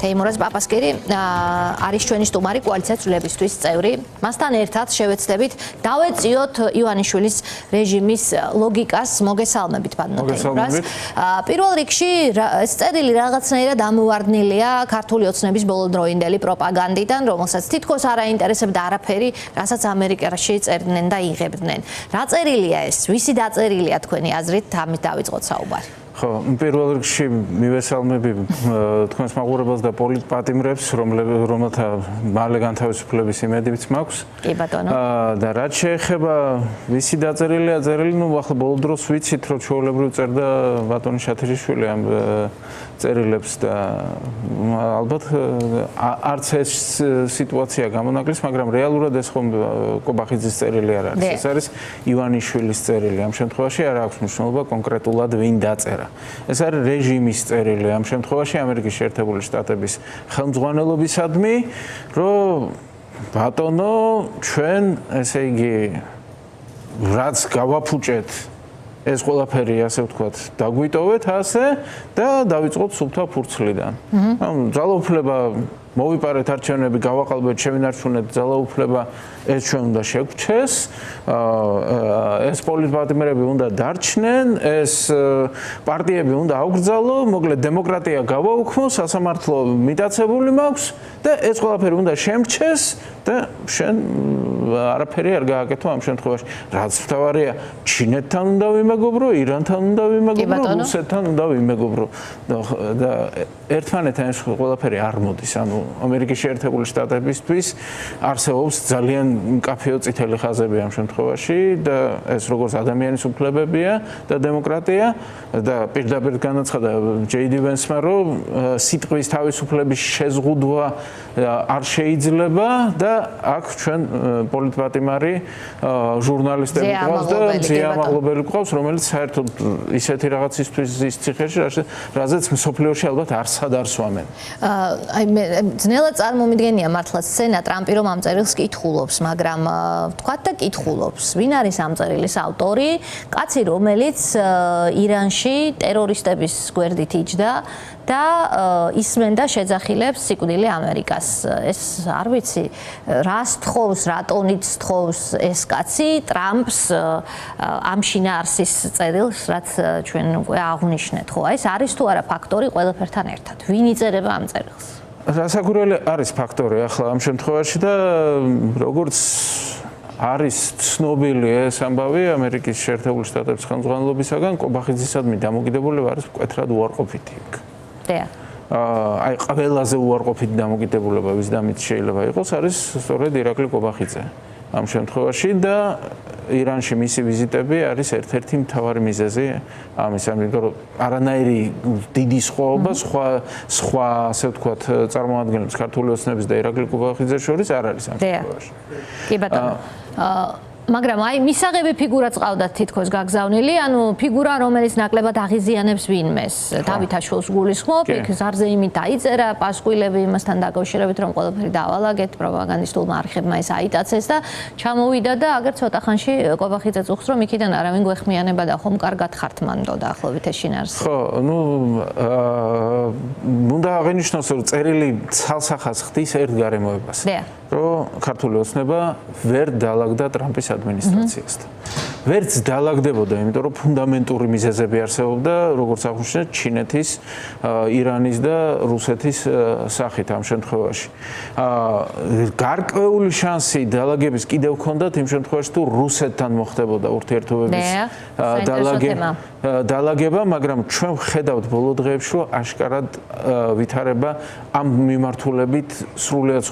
თეიმურაზ პაპასკირი არის ჩვენი სტუმარი კოალიცია ცვლილებისთვის წევრი. მასთან ერთად შევეცდებით დავეწიოთ ივანიშვილის რეჟიმის ლოგიკას. მოგესალმებით ბატონო თეიმურაზ. პირველ რიგში ეს წერილი რაღაცნაირად ამოვარდნილია ქართული ოცნების ბოლოდროინდელი პროპაგანდიდან, რომელსაც თითქოს არ აინტერესებდა არაფერი, რასაც ამერიკაში წერდნენ და იღებდნენ. რა წერილია ეს? ვისი დაწერილია თქვენი აზრით? ამით დავიწყოთ საუბარი. ხო, პირველ რიგში მივესალმები თქვენს მაყურებელს და პოლიტპატიმრებს, რომელთა მალე განთავისუფლების იმედიც მაქვს. კი ბატონო. და რაც შეეხება ვისი დაწერილია წერილი, ახლა ბოლო დროს ვიცით, რომ ჩვეულებრივ წერდა ბატონი შათიშვილი ამ წერილებს და ალბათ არც ეს სიტუაცია გამონაკლის, მაგრამ რეალურად ეს ხომ კობახიძის წერილი არ არის. ეს არის ივანიშვილის წერილი. ამ შემთხვევაში არ აქვს მნიშვნელობა კონკრეტულად ვინ დაწერა. ეს არის რეჟიმის წერილი ამ შემთხვევაში ამერიკის შეერთებული შტატების ხელმძღვანელობისადმი, რომ ბატონო ჩვენ ესე იგი რაც გავაფუჭეთ ეს ყველაფერი ასე ვთქვათ დაგვიტოვეთ ასე და დავიწყოთ სულთა ფურცლიდან. ანუ ძალაუფლება მოვიპარეთ არჩევნები, გავაყალბეთ, შევინარჩუნეთ ძალაუფლება, ეს ჩვენ უნდა შეგვჩეს, ეს პოლიტპატიმრები უნდა დარჩნენ, ეს პარტიები უნდა აუკრძალო, მოკლედ დემოკრატია გავაუქმო, სასამართლო მიტაცებული მაქვს და ეს ყველაფერი უნდა შემრჩეს და შენ არაფერი არ გააკეთო ამ შემთხვევაში. რაც მთავარია, ჩინეთთან უნდა ვიმეგობრო, ირანთან უნდა ვიმეგობრო, რუსეთთან უნდა ვიმეგობრო და ერთმანეთთან ეს ყველაფერი არ მოდის. ანუ ამერიკის შეერთებული შტატებისთვის არსებობს ძალიან მკაფიო წითელი ხაზები ამ შემთხვევაში და ეს როგორც ადამიანის უფლებებია და დემოკრატია და პირდაპირ განაცხადა ჯეიდი ვენსმა, რომ სიტყვის თავისუფლების შეზღუდვა არ შეიძლება და აქ ჩვენ პოლიტპატიმარი ჟურნალისტები გვყავს და ძიამაღლობელი გვყავს, რომელიც საერთოდ ისეთი რაღაცისთვის ის ციხეში, რაზეც მსოფლიოში ალბათ არსად არ სვამენ. აი მე ძნელად წარმომიდგენია მართლა სცენა ტრამპი რომ ამ წერილს კითხულობს, მაგრამ ვთქვათ და კითხულობს. ვინ არის ამ წერილის ავტორი? კაცი, რომელიც ირანში ტერორისტების გვერდით იჯდა და ისმენდა შეძახილებს სიკვდილი ამერიკას. ეს არ ვიცი, რას თხოვს, რატონიც თხოვს ეს კაცი ტრამპს ამ შინაარსის წერილს, რაც ჩვენ უკვე აღვნიშნეთ, ხო? ეს არის თუ არა ფაქტორი ყველაფერთან ერთად? ვინ იწერება ამ წერილს? რასაკვირველი არის ფაქტორი ახლა ამ შემთხვევაში და როგორც არის ცნობილი ეს ამბავი ამერიკის შეერთებული შტატების ხელმძღვანელობისაგან, კობახიძისადმი დამოკიდებულება არის მკვეთრად უარყოფითი. აი ყველაზე უარყოფითი დამოკიდებულება ვისდამით შეიძლება იყოს არის სწორედ ირაკლი კობახიძე ამ შემთხვევაში და ირანში მისი ვიზიტები არის ერთ-ერთი მთავარი მიზეზი ამის, იმიტომ რომ არანაირი დიდი სხვაობა სხვა ასე ვთქვათ წარმოადგენლებს ქართული ოცნების და ირაკლი კობახიძეს შორის არ არის ამ შემთხვევაში. კი ბატონო. მაგრამ აი მისაღები ფიგურაც ყავდათ თითქოს გაგზავნილი, ანუ ფიგურა რომელიც ნაკლებად აღიზიანებს ვინმეს. დავით აშვილს გულისხმობ, იქ ზარზეიმი დაიწერა პასკვილები იმასთან დაკავშირებით, რომ ყველაფერი დავალაგეთ, პროპაგანდისტულმა არხებმა ეს აიტაცეს და ჩამოვიდა და აგერ ცოტა ხანში კობახიძე წუხს, რომ იქიდან არავინ გვეხმიანება და ხომ კარგად ხართ მანდო დაახლოებით ეს შინაარსი. ხო, ნუ უნდა აღინიშნოს, რომ წერილი ცალსახას ხდის ერთ გარემოებას. რომ ქართული ოცნება ვერ დაალაგდა ტრამპის ადმინისტრაციასთან. ვერც დაალაგდებოდა, იმიტომ რომ ფუნდამენტური მიზეზები არსებობდა, როგორც აღვნიშნეთ, ჩინეთის, ირანის და რუსეთის სახით ამ შემთხვევაში. გარკვეული შანსი დაალაგების კიდევ ჰქონდათ იმ შემთხვევაში, თუ რუსეთთან მოხდებოდა ურთიერთობების დაალაგება, მაგრამ ჩვენ ვხედავთ ბოლო დღეებში, რომ აშკარად ვითარება ამ მიმართულებით სრულიად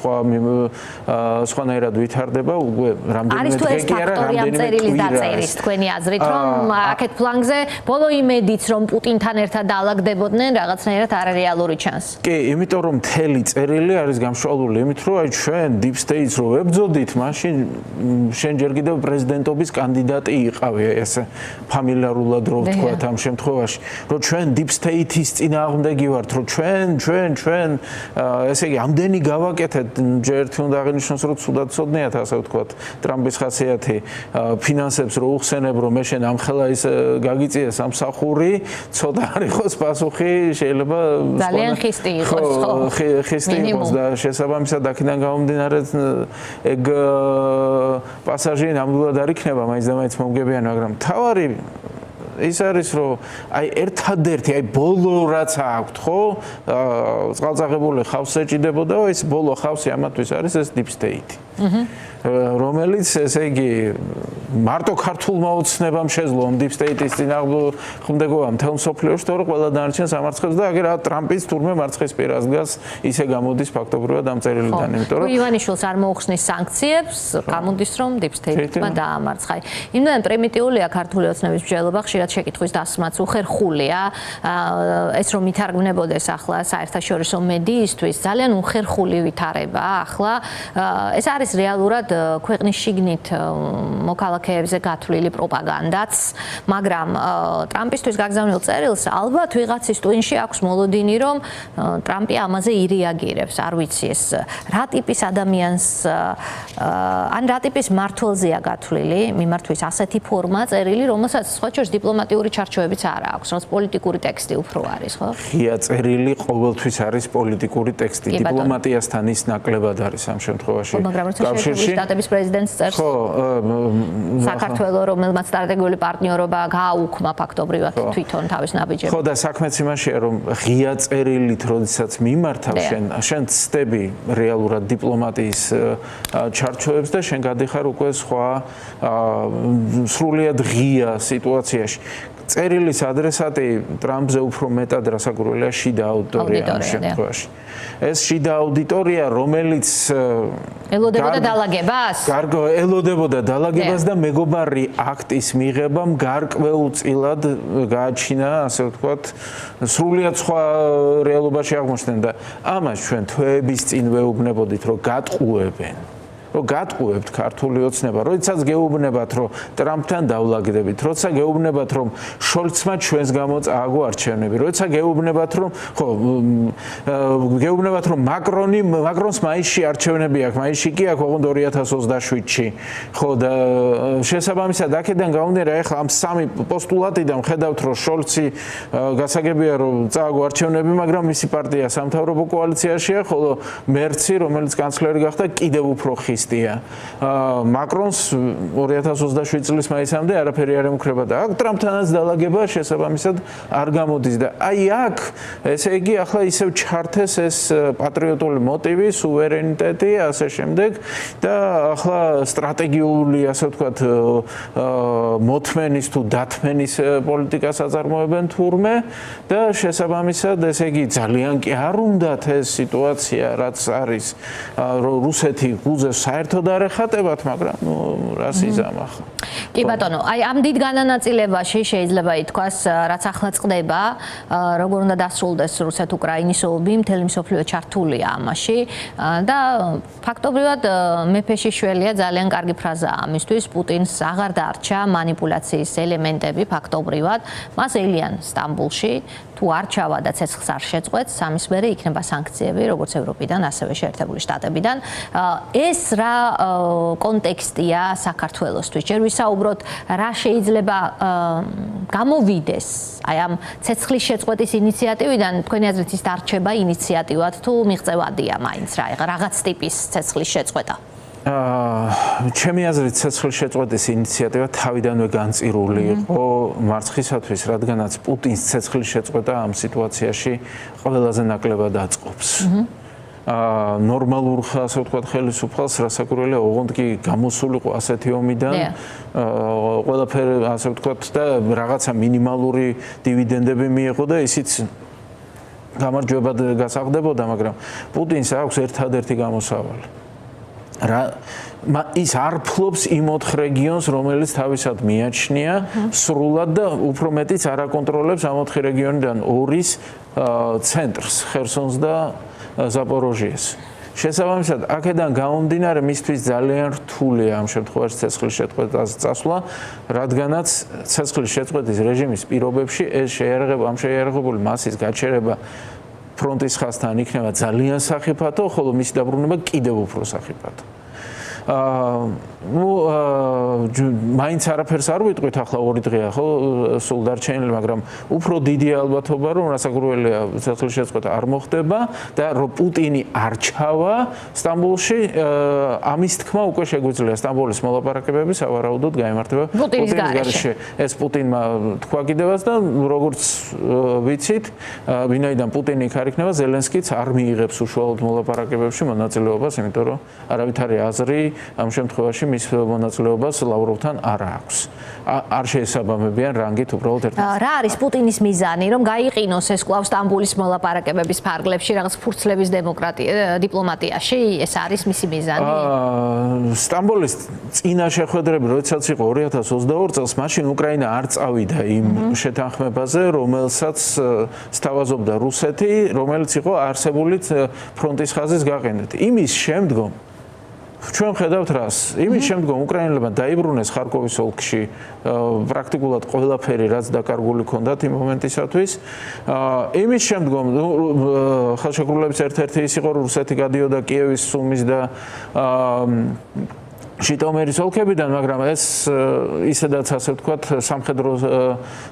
სხვანაირად ვითარდება, უკვე რამდენიმე დღე კი არა, რამდენიმე კვირა. თქვენი აზრით, რომ აქეთ ფლანგზე ბოლო იმედიც, რომ პუტინთან ერთად დაალაგდებოდნენ, რაღაცნაირად არარეალური ჩანს. კი, იმიტომ რომ მთელი წერილი არის გამშვალული იმით, რომ აი ჩვენ deep state-ს რო ვებძოდით, მაშინ შენ ჯერ კიდევ პრეზიდენტობის კანდიდატი იყავი, ესე ფამილიარულად რო ვთქვა ვთქვათ ამ შემთხვევაში, რომ ჩვენ deep state-ის წინააღმდეგი ვართ, რომ ჩვენ ესე იგი ამდენი გავაკეთეთ, ჯერ ერთი უნდა აღინიშნოს, რომ ცუდად ცოდნიათ, ასე ვთქვათ, ტრამპის ხასიათი ფინანსებს რო უხსენებ, რომ მე შენ ამხელა ის გაგიწია სამსახური, ცოტა არ იყოს პასუხი, შეიძლება ძალიან ხისტი იყოს, ხო? ხისტი იყოს და შესაბამისად აქედან გამომდინარე ეგ პასაჟი ნამდვილად არ იქნება მაინც და მაინც მომგებიანი, მაგრამ თავარი ის არის რომ აი ერთადერთი აი ბოლო რაც აქვთ ხო წყალწაღებული ხავს ეჭიდებოდა ეს ბოლო ხავსი ამათვის არის ეს deep state რომელიც ესე იგი მარტო ქართულმა ოცნებამ შეძლო deep state-ის წინააღმდეგობა მთელ მსოფლიოში თორე ყველა დანარჩენს ამარცხებს და აგერ ტრამპის თურმე მარცხის პირას დგას ისე გამოდის ფაქტობრივად ამ წერილიდან იმიტომ რომ ივანიშვილს არ მოუხსნის სანქციებს გამოდის რომ deep state-მა დაამარცხა იმდენ პრიმიტიულია ქართული ოცნების მსჯელობა ხშირად შეკითხვის დასმაც უხერხულია ეს რომ ითარგმნებოდეს ახლა საერთაშორისო მედიისთვის ძალიან უხერხული ვითარება ახლა ეს არის რეალურად ქვეყნის შიგნით მოქალაქეებზე გათვლილი პროპაგანდაც, მაგრამ ტრამპისთვის გაგზავნილ წერილს ალბათ ვიღაცის ტვინში აქვს მოლოდინი, რომ ტრამპი ამაზე ირეაგირებს, არ ვიცი ეს რა ტიპის ადამიანს ან რა ტიპის მმართველზეა გათვლილი, მიმართვის ასეთი ფორმა წერილი, რომელსაც სხვა შორის დიპლომატიური ჩარჩოებიც არ აქვს, რომელიც პოლიტიკური ტექსტი უფრო არის, ხო? ღია წერილი ყოველთვის არის პოლიტიკური ტექსტი, დიპლომატიასთან ის ნაკლებად არის ამ შემთხვევაში. მაგრამ როცა შეერთებული შტატების პრეზიდენტს წერს საქართველოს რომელმაც სტრატეგიული პარტნიორობა გააუქმა ფაქტობრივად თვითონ თავის ნაბიჯებს. ხო და საქმეც იმაშია რომ ღია წერილით როდესაც მიმართავ შენ ცდები რეალურად დიპლომატიის ჩარჩოებს და შენ გადიხარ უკვე სხვა სრულიად ღია სიტუაციაში. წერილის ადრესატი ტრამპზე უფრო მეტად რასაკვირველია შიდა აუდიტორია ამ შემთხვევაში. ეს შიდა აუდიტორია, რომელიც ელოდებოდა დალაგებას? ელოდებოდა დალაგებას და მეგობარი აქტის მიღებამ გარკვეულწილად გააჩინა, ასე ვთქვათ, სრულიად სხვა რეალობაში აღმოჩნდნენ და ამას ჩვენ თვეების წინ ვეუბნებოდით, რომ გატყუებენ. რომ გატყუებთ ქართული ოცნება, როდესაც გეუბნებათ, რომ ტრამპთან დავლაგდებით, როცა გეუბნებათ, რომ შოლცმა ჩვენს გამო წააგო არჩევნები, როცა გეუბნებათ, რომ ხო, გეუბნებათ, რომ მაკრონს მაისში არჩევნები აქვს, მაისში კი აქვს ოღონდ 2027-ში. ხო და შესაბამისად აქედან გამომდინარე, ახლა ამ სამი პოსტულატიდან ხედავთ, რომ შოლცი გასაგებია, რომ წააგო არჩევნები, მაგრამ მისი პარტია სამთავრობო კოალიციაშია, ხოლო მერცი, რომელიც კანცლერი გახდა, კიდევ უფრო ხის მაკრონს 2027 წლის მაისამდე არაფერი არ ემუქრება და აქ ტრამპთანაც დალაგება შესაბამისად არ გამოდის და აი აქ ესე იგი ახლა ისევ ჩართეს ეს პატრიოტული მოტივი, სუვერენიტეტი, ასე შემდეგ და ახლა სტრატეგიული, ასე ვთქვათ, მოთმენის თუ დათმენის პოლიტიკას აწარმოებენ თურმე და შესაბამისად ესე იგი ძალიან კი არ უნდათ ეს სიტუაცია, რაც არის რუსეთი გულზე საერთოდ არ ეხატებათ, მაგრამ რას იზამახ. კი ბატონო, აი ამ დიდ განანაწილებაში შეიძლება ითქვას, რაც ახლა წყდება, როგორ უნდა დასრულდეს რუსეთ-უკრაინის ომი, მთელი მსოფლიო ჩართულია ამაში და ფაქტობრივად მეფეშიშველია ძალიან კარგი ფრაზაა ამისთვის, პუტინს აღარ დარჩა манипуляციის ელემენტები ფაქტობრივად, მას ელიან სტამბულში, თუ არ ჩავა და ცეცხლს არ შეწყვეტს, ამის მერე იქნება სანქციები, როგორც ევროპიდან, ასევე შეერთებული შტატებიდან. ეს რა კონტექსტია საქართველოსთვის? ჯერ ვისაუბროთ, რა შეიძლება გამოვიდეს აი ამ ცეცხლის შეწყვეტის ინიციატივიდან, თქვენი აზრით ის დარჩება ინიციატივად თუ მიღწევადია მაინც რაღაც ტიპის ცეცხლის შეწყვეტა? ჩემი აზრით ცეცხლის შეწყვეტის ინიციატივა თავიდანვე განწირული იყო მარცხისათვის, რადგანაც პუტინს ცეცხლის შეწყვეტა ამ სიტუაციაში ყველაზე ნაკლებად აწყობს. ნორმალურ, ასე ვთქვათ, ხელისუფალს რასაკვირველია, ოღონდ კი გამოსულიყო ასეთი ომიდან, ყველაფერი, ასე ვთქვათ, და რაღაცა მინიმალური დივიდენდები მიიღო და ისიც გამარჯვებად გასაღდებოდა, მაგრამ პუტინს აქვს ერთადერთი გამოსავალი. ის არ ფლობს იმ 4 რეგიონს, რომელიც თავისად მიაჩნია, სრულად და უფრო მეტიც არ აკონტროლებს ამ 4 რეგიონიდან 2-ის ცენტრს, ხერსონს და ზაპოროჟიეს. შესაბამისად, აქედან გამომდინარე მისთვის ძალიან რთულია ამ შემთხვევაში ცეცხლის შეწყვეტაზე წასვლა, რადგანაც ცეცხლის შეწყვეტის რეჟიმის პირობებში ეს შეიარაღებული მასის გაჩერება ფრონტის ხაზთან იქნება ძალიან სახიფათო, ხოლო მისი დაბრუნება კიდევ უფრო სახიფათო. მაინც არაფერს არ ვიტყვით ახლა 2 დღეა ხო სულ დარჩენილი, მაგრამ უფრო დიდია ალბათობა რომ რასაკვირველია ცეცხლის შეწყვეტა არ მოხდება და რომ პუტინი არ ჩავა სტამბოლში, ამის თქმა უკვე შეგვიძლია სტამბოლის მოლაპარაკებები სავარაუდოდ გაიმართება პუტინის გარეშე. ეს პუტინმა თქვა კიდევაც და როგორც ვიცით, ვინაიდან პუტინი იქ არ იქნება, ზელენსკიც არ მიიღებს უშუალოდ მოლაპარაკებებში მონაწილეობას, იმიტომ რომ არავითარი აზრი ამ შემთხვევაში მის მონაწილეობას ლავროვთან არ აქვს. არ შეესაბამებიან რანგით უბრალოდ ერთმანეთს. რა არის პუტინის მიზანი, რომ გაიყინოს ეს კვლავ სტამბოლის მოლაპარაკებების ფარგლებში, რაღაც ფურცლების დიპლომატიაში, ეს არის მისი მიზანი? სტამბოლის წინა შეხვედრები, როდესაც იყო 2022 წელს, მაშინ უკრაინა არ წავიდა იმ შეთანხმებაზე, რომელსაც სთავაზობდა რუსეთი, რომელიც იყო არსებული ფრონტის ხაზის გაყენით. იმის შემდგომ ჩვენ ხედავთ რას? იმის შემდგომ უკრაინელებმა დაიბრუნეს ხარკოვის ოლქში პრაქტიკულად ყველაფერი, რაც დაკარგული ჰქონდათ იმ მომენტისათვის. იმის შემდგომ ხელშეკრულების ერთ-ერთი ის იყო, რომ რუსეთი გადიოდა კიევის, სუმის და ჟიტომირის ოლქებიდან, მაგრამ ეს ისედაც ასე ვთქვათ სამხედრო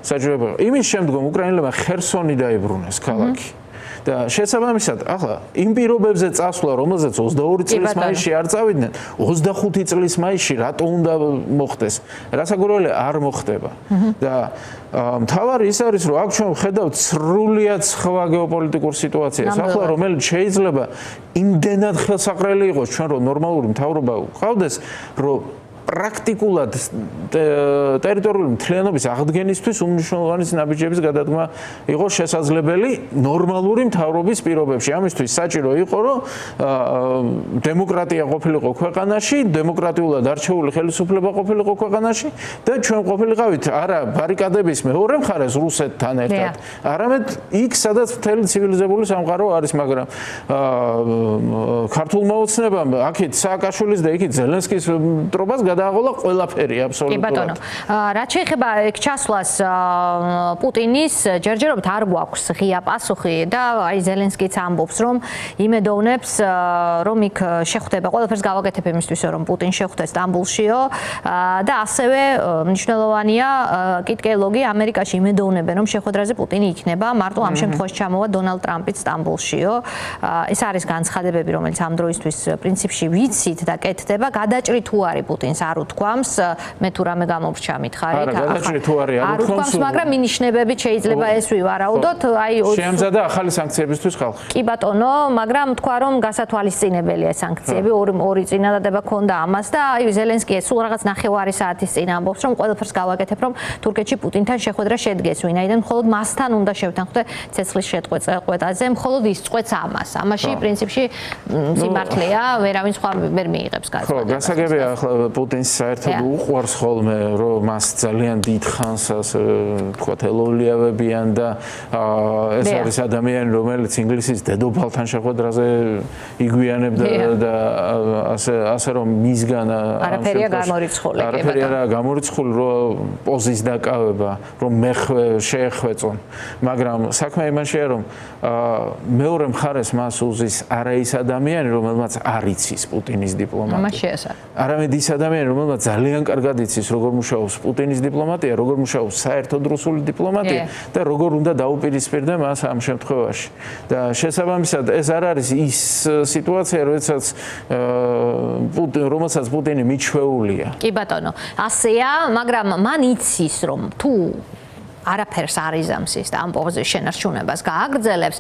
საჭიროება. იმის შემდგომ უკრაინელებმა ხერსონი დაიბრუნეს ქალაქი. და შესაბამისად, ახლა იმ პირობებზე წასვლა, რომელზეც 22 წლის მაისში არ წავიდნენ, 25 წლის მაისში რატო უნდა მოხდეს? რასაკვირველია, არ მოხდება. და მთავარი ის არის, რომ აქ ჩვენ ვხედავთ სრულიად სხვა გეოპოლიტიკურ სიტუაციას, ახლა რომელიც შეიძლება იმდენად ხელსაყრელი იყოს ჩვენ, რომ ნორმალური მთავრობა ვყავდეს, რომ პრაქტიკულად ტერიტორიული მთლიანობის აღდგენისთვის უმნიშვნელოვანესი ნაბიჯების გადადგმა იყო შესაძლებელი ნორმალური მთავრობის პირობებში. ამისთვის საჭირო იყო, რომ დემოკრატია ყოფილიყო ქვეყანაში, დემოკრატიულად არჩეული ხელისუფლება ყოფილიყო ქვეყანაში და ჩვენ ყოფილიყავით არა ბარიკადების მეორე მხარეს რუსეთთან ერთად, არამედ იქ, სადაც მთელი ცივილიზებული სამყარო არის, მაგრამ ქართულმა ოცნებამ აქეთ სააკაშვილის და იქით ზელენსკის მტრობას გადააღოლა ყველაფერი აბსოლუტურად. კი ბატონო, რაც შეეხება ეგ ჩასვლას პუტინის, ჯერჯერობით არ გვაქვს ღია პასუხი და აი ზელენსკიც ამბობს, რომ იმედოვნებს, რომ იქ შეხვდება, ყველაფერს გავაკეთებ იმისთვის, რომ პუტინი შეხვდეს სტამბოლშიო და ასევე მნიშვნელოვანია კიტკელოგი ამერიკაში იმედოვნებენ, რომ შეხვედრაზე პუტინი იქნება, მარტო ამ შემთხვევაში ჩამოვა დონალდ ტრამპიც სტამბოლშიო. ეს არის განცხადებები, რომელიც ამ დროისთვის პრინციპში ვიცით და კეთდება, გადაჭრი თუ არის პუტინს არ უთქვამს, მე თუ რამე გამოვრჩა მითხარით, არ უთქვამს, მაგრამ მინიშნებებით შეიძლება ეს ვივარაუდოთ, აი შეამზადა ახალი სანქციებისთვის ხალხი. კი ბატონო, მაგრამ თქვა რომ გასათვალისწინებელია სანქციები, ორი წინადადება ქონდა ამას და აი ზელენსკი სულ რაღაც 9 საათის წინ ამბობს, რომ ყველაფერს გავაკეთებ, რომ თურქეთში პუტინთან შეხვედრა შედგეს, ვინაიდან მხოლოდ მასთან უნდა შევთანხმდე ცეცხლის შეწყვეტაზე, მხოლოდ ის წყვეტს ამას. ამაში პრინციპში სიმართლეა, ვერავინ სხვა ვერ მიიღებს ხო, განცხადებას. გასაგებია ახლა პუტინს საერთოდ უყვარს ხოლმე, რომ მას ძალიან დიდ ხანს ასე ვთქვათ ელოლიავებიან და ეს არის ადამიანი, რომელიც ინგლისის დედოფალთან შეხვედრაზე იგვიანებდა და ასე რომ მისგან არაფერია გამორიცხული. არაფერი არა გამორიცხული, რომ პოზის დაკავება, რომ მე შეეხვეწონ, მაგრამ საქმე იმაშია, რომ მეორე მხარეს მას უზის არა ის ადამიანი, რომელმაც არ იცის პუტინის დიპლომატია. ამაშია. არამედ ის ადამიანი, რომელმაც ძალიან კარგად იცის, როგორ მუშაობს პუტინის დიპლომატია, როგორ მუშაობს საერთოდ რუსული დიპლომატია და როგორ უნდა დაუპირისპირდე მას ამ შემთხვევაში. და შესაბამისად, ეს არ არის ის სიტუაცია, რომელსაც პუტინი მიჩვეულია. კი ბატონო, ასეა, მაგრამ მან იცის, რომ თუ არაფერს არ იზამს ის და ამ პოზის შენარჩუნებას გააგრძელებს,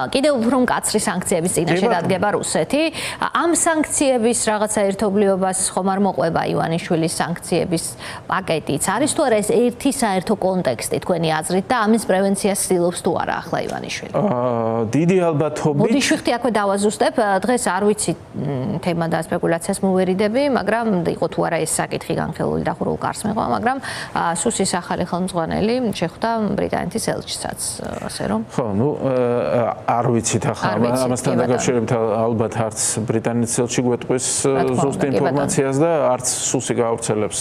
კიდევ უფრო მკაცრი სანქციების წინაშე დადგება რუსეთი. ამ სანქციების რაღაცა ერთობლიობას ხომ არ მოყვება ივანიშვილის სანქციების პაკეტიც? არის თუ არა ეს ერთი საერთო კონტექსტი თქვენი აზრით და ამის პრევენციას ცდილობს თუ არა ახლა ივანიშვილი? დიდი ალბათობით. მოდი შვიხტი აქვე დავაზუსტებ, დღეს არ ვიცი თემა და სპეკულაციას მოვერიდები, მაგრამ იყო თუ არა ეს საკითხი განხილული და ხურულ კარს მეყვა, მაგრამ სუსის ახალი ხელმძღვანელი შეხვდა ბრიტანეთის ელჩისაც, ასე რომ. ხო, ну, არ ვიცით ახლა ამასთან დაკავშირებით ალბათ არც ბრიტანეთის ელჩი გვეტყვის ზუსტ ინფორმაციას და არც სუსი გაავრცელებს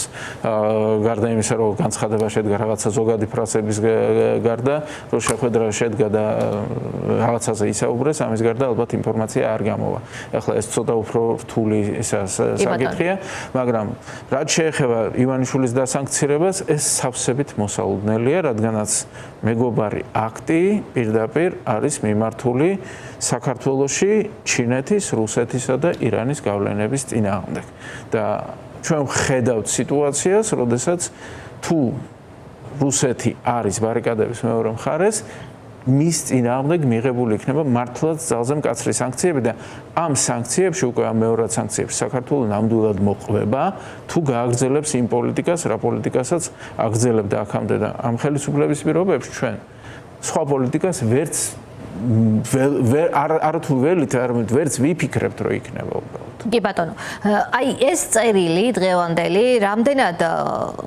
გარდა იმისა, რომ განცხადება შედგა რაღაცა ზოგადი ფრაზების გარდა, რომ შეხვედრა შედგა და რაღაცაზე ისაუბრეს, ამის გარდა ალბათ ინფორმაცია არ გამოვა. ახლა ეს ცოტა უფრო რთული საკითხია, მაგრამ რაც შეეხება ივანიშვილის დასანქცირებას, ეს სავსებით მოსალოდნელია, რადგანაც მეგობარი აქტი პირდაპირ არის მიმართული საქართველოში ჩინეთის, რუსეთისა და ირანის გავლენების წინააღმდეგ. და ჩვენ ვხედავთ სიტუაციას, როდესაც თუ რუსეთი არის ბარიკადების მეორე მხარეს, მის წინააღმდეგ მიღებული იქნება მართლაც ძალზე მკაცრი სანქციები და ამ სანქციებში უკვე ამ მეორად სანქციებში საქართველოს ნამდვილად მოყვება თუ გააგრძელებს იმ პოლიტიკას, რა პოლიტიკასაც აგრძელებდა აქამდე და ამ ხელისუფლების პირობებში ჩვენ სხვა პოლიტიკას ვერც არათუ ველით, არამედ ვერც ვიფიქრებთ, რომ იქნება უბრალოდ. კი ბატონო, აი ეს წერილი დღევანდელი რამდენად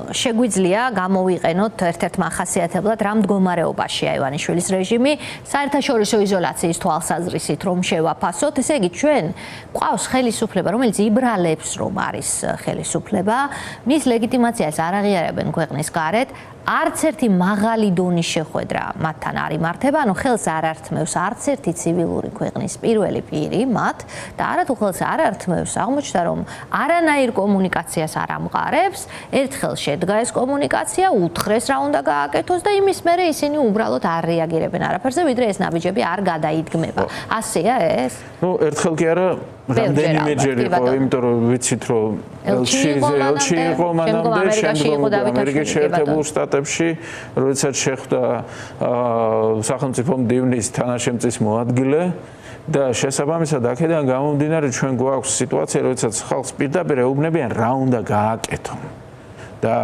შეგვიძლია გამოვიყენოთ ერთ-ერთ მახასიათებლად რა მდგომარეობაშია ივანიშვილის რეჟიმი საერთაშორისო იზოლაციის თვალსაზრისით რომ შევაფასოთ, ესე იგი ჩვენ გვყავს ხელისუფლება, რომელიც იბრალებს რომ არის ხელისუფლება, მის ლეგიტიმაციას არ აღიარებენ ქვეყნის გარეთ, არც ერთი მაღალი დონის შეხვედრა მათთან არ იმართება, ანუ ხელს არ ართმევს არც ერთი ცივილური ქვეყნის პირველი პირი მათ და არათუ ხელს არ ართმევს აღმოჩნდა რომ არანაირ კომუნიკაციას არ ამყარებს, ერთხელ შედგა ეს კომუნიკაცია, უთხრეს რა უნდა გააკეთოს და იმის მერე ისინი უბრალოდ არ რეაგირებენ არაფერზე, ვიდრე ეს ნაბიჯები არ გადაიდგმება. ასეა ეს? ნუ ერთხელ კი არა, რამდენიმეჯერ იყო, იმიტომ რომ ვიცით რომ ელჩი იყო მანამდე, შემდგომ ამერიკის შეერთებულ შტატებში, როდესაც შეხვდა სახელმწიფო მდივნის თანაშემწის მოადგილე და შესაბამისად აქედან გამომდინარე ჩვენ გვაქვს სიტუაცია, როდესაც ხალხს პირდაპირ ეუბნებიან რა უნდა გააკეთონ. და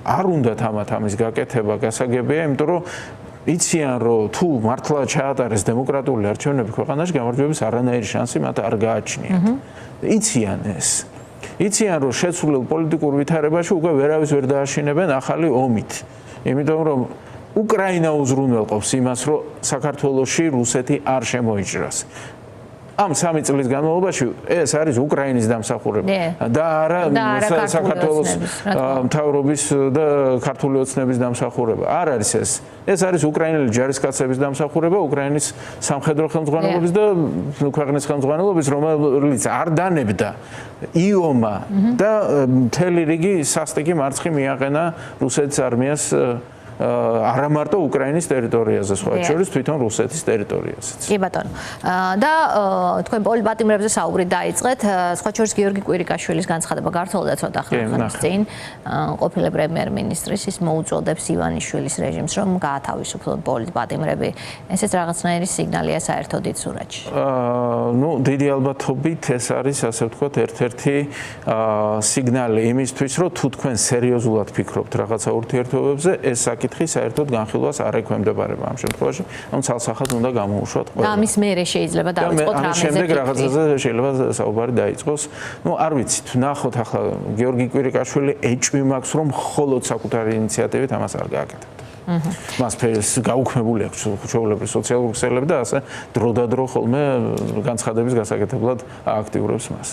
არ უნდათ ამის გაკეთება გასაგებია, იმიტომ რომ იციან რომ თუ მართლა ჩაატარეს დემოკრატიული არჩევნები ქვეყანაში, გამარჯვების არანაირი შანსი მათ არ გააჩნიათ. იციან ეს. იციან რომ შეცვლილ პოლიტიკურ ვითარებაში უკვე ვერავის ვერ დააშინებენ ახალი ომით. იმიტომ რომ უკრაინა უზრუნველყოფს იმას, რომ საქართველოში რუსეთი არ შემოიჭრას. ამ 3 წლის განმავლობაში ეს არის უკრაინის დამსახურება და არა საქართველოს მთავრობის და ქართული ოცნების დამსახურება. არ არის ეს. ეს არის უკრაინელი ჯარისკაცების დამსახურება, უკრაინის სამხედრო ხელმძღვანელობის და ქვეყნის ხელმძღვანელობის, რომელიც არ დანებდა იომა და მთელი რიგი სასტიკი მარცხი მიაყენა რუსეთის არმიას არა მარტო უკრაინის ტერიტორიაზე, სხვა შორის თვითონ რუსეთის ტერიტორიაზეც. კი ბატონო. და თქვენ პოლიტპატიმრებზე საუბრი დაიწყეთ, სხვა შორის გიორგი კვირიკაშვილის განცხადება გავრცელდა ცოტა ხნის წინ, ყოფილი პრემიერ-მინისტრის ის მოუწოდებს ივანიშვილის რეჟიმს, რომ გაათავისუფლონ პოლიტპატიმრები. ესეც რაღაცნაირი სიგნალია საერთოდ დიდ სურათში. ნუ დიდი ალბათობით ეს არის, ასე ვთქვათ, ერთ-ერთი სიგნალი იმისთვის, რომ თუ თქვენ სერიოზულად ფიქრობთ რაღაცა ურთიერთობებზე, ეს საკითხი საერთოდ განხილვას არ ექვემდებარება ამ შემთხვევაში, რომ ცალსახად უნდა გამოუშვათ ყველა. და ამის მერე შეიძლება დავიწყოთ რამეზე. შემდეგ რაღაცაზე შეიძლება საუბარი დაიწყოს. ნუ არ ვიცით, ნახოთ ახლა გიორგი კვირიკაშვილი ეჭვი მაქვს, რომ მხოლოდ საკუთარი ინიციატივით ამას არ გააკეთებთ. მას გაუქმებული აქვს ჩვეულებრივ სოციალური ქსელები და ასე დროდადრო ხოლმე განცხადების გასაკეთებლად აქტიურებს მას.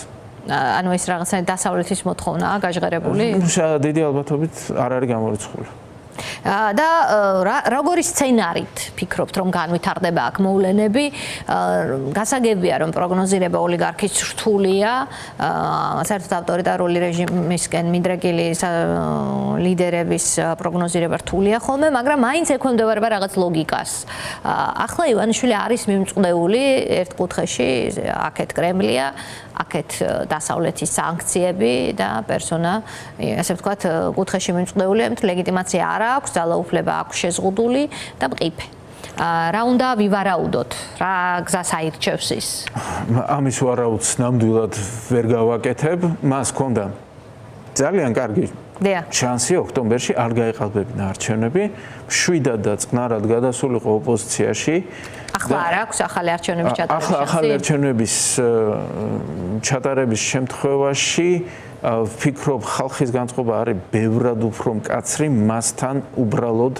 ანუ ეს რაღაცა დასავლეთის მოთხოვნაა გაჟღერებული? დიდი ალბათობით არ არის გამორიცხული. და როგორი სცენარით ფიქრობთ რომ განვითარდება აქ მოვლენები? გასაგებია რომ პროგნოზირება ოლიგარქის რთულია, საერთოდ ავტორიტარული რეჟიმისკენ მიდრეკილი ლიდერების პროგნოზირება რთულია ხოლმე, მაგრამ მაინც ექვემდებარება რაღაც ლოგიკას. ახლა ივანიშვილი არის მიმწყდეული ერთ კუთხეში, აქეთ კრემლია, აქეთ დასავლეთის სანქციები და პერსონა, ასე ვთქვათ, კუთხეში მიმწყდეულია, ამით ლეგიტიმაცია არ აქვს, ძალაუფლება აქვს შეზღუდული და მყიფე. რა უნდა ვივარაუდოთ? რა გზას აირჩევს ის? ამის ვარაუდს ნამდვილად ვერ გავაკეთებ, მას ჰქონდა ძალიან კარგი შანსი ოქტომბერში არ გაეყალბებინა არჩევნები, შვიდად და წყნარად გადასულიყო ოპოზიციაში. ახლა არ აქვს ახალი არჩევნების ჩატარების ახალი არჩევნების ჩატარების შემთხვევაში ვფიქრობ, ხალხის განწყობა არის ბევრად უფრო მკაცრი მასთან უბრალოდ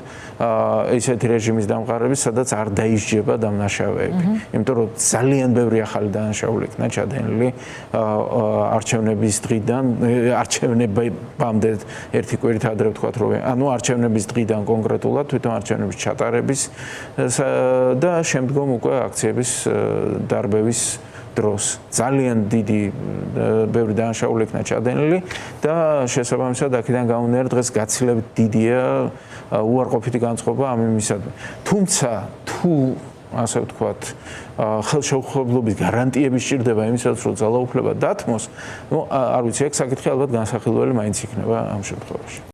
ესეთი რეჟიმის დამყარების, სადაც არ დაისჯება დამნაშავეები. იმიტომ რომ ძალიან ბევრი ახალი დანაშაული იქნა ჩადენილი არჩევნების დღიდან, არჩევნებამდე ერთი კვირით ადრე ვთქვათ, რომ ანუ არჩევნების დღიდან კონკრეტულად თვითონ არჩევნების ჩატარების და შემდგომ უკვე აქციების დარბევის დროს ძალიან დიდი ბევრი დანაშაული იქნა ჩადენილი და შესაბამისად აქედან გამომდინარე დღეს გაცილებით დიდია უარყოფითი განწყობა ამ იმისადმი. თუმცა თუ ასე ვთქვათ, ხელშეუხებლობის გარანტიები სჭირდება იმისაც, რომ ძალაუფლება დათმოს, არ ვიცი, ეგ საკითხი ალბათ განსახილველი მაინც იქნება ამ შემთხვევაში.